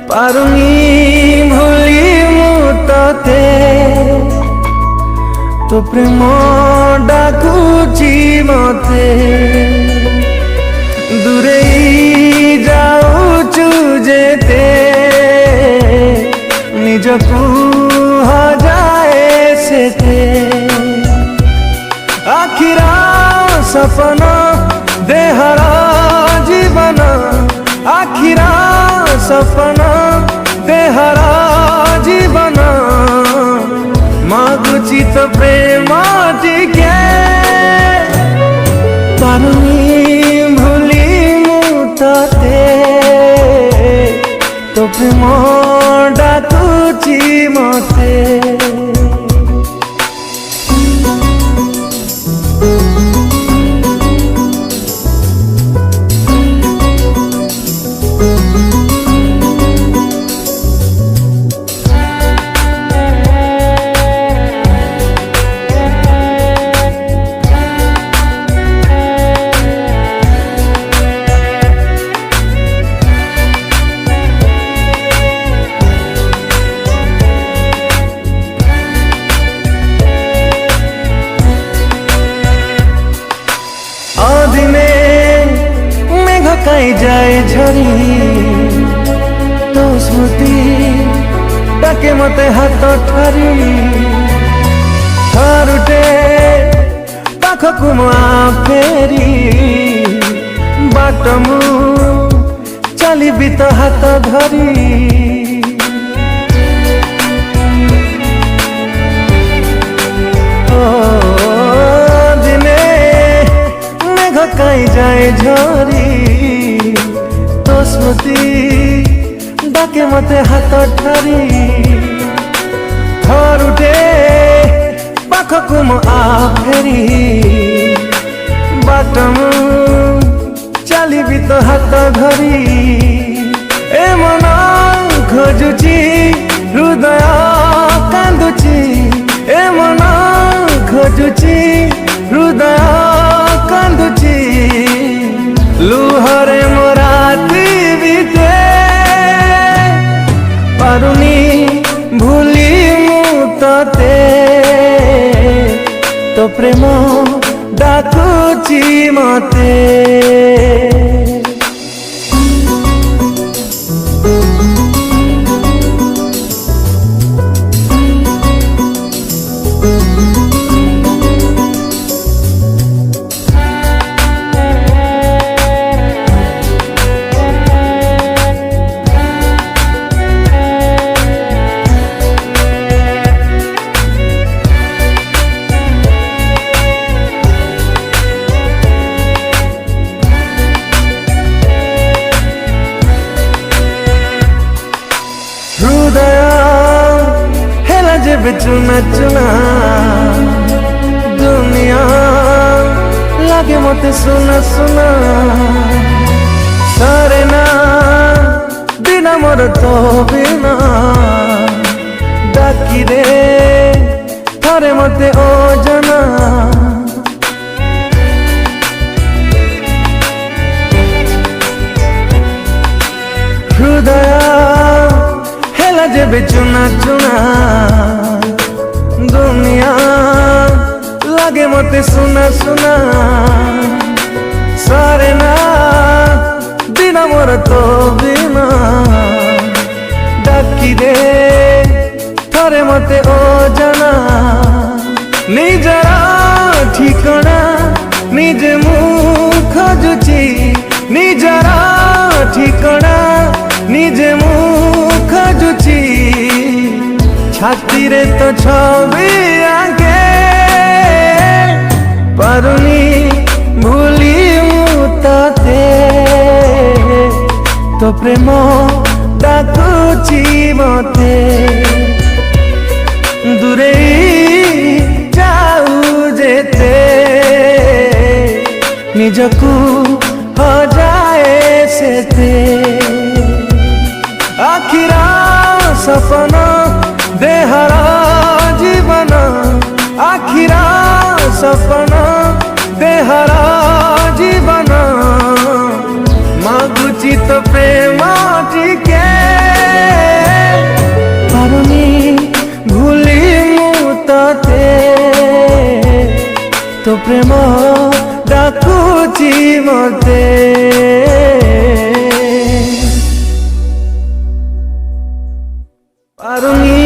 पारुनी भूली मुते तो प्रेम डाकुची मते दूरे जाऊचु जेते निजकू हजाए सेते आखिरा सपना देहरा जीवन आखिरा सपना देहरा जीवन मागुची तो प्रेम टिके पारुनी भूली मुते तो प्रेम डाकुची मते कई जाए झरी तो स्मृति डाके मते हाथ ठारी थरुटे पाखकु फेरी बाटमु चली भी तो हाथ धरी दिने मेघ कई जाए झरी तो स्मृति डाके मते हाथ ठारी थरुटे पाखकु फेरी बाटमु चली भी तो हाथ धरी ए मन खोजुची हृदय कांदुची ए मन खोजुची हृदय कांदुची लुहरे मोराती बीते पारुनी भूली मुते तो प्रेम डाकुची मते जब चुना चुना दुनिया लागे मते सुना सुना सारे ना बिना मोर तो बिना डाकी रे थारे मते ओ जना हृदय हेला जब चुना चुना दुनिया लागे मते सुना सुना सारे ना बिना मोर तो बिना डाकी दे थारे मते ओ जना निजरा ठिकाना निजे मुख खोजुची निजरा ठिकाना निजे मुख खोजुची छाती रे तो छवि आगे पारुनी भूली मुते तो प्रेम डाकुची मते दूरे जाऊ जेते निजकू हजाए सेते आखिरा सपना देहरा जीवन आखिरा सपना देहरा जीवन मागुची तो प्रेम टिके। तो प्रेम डाकुची मते पारुनी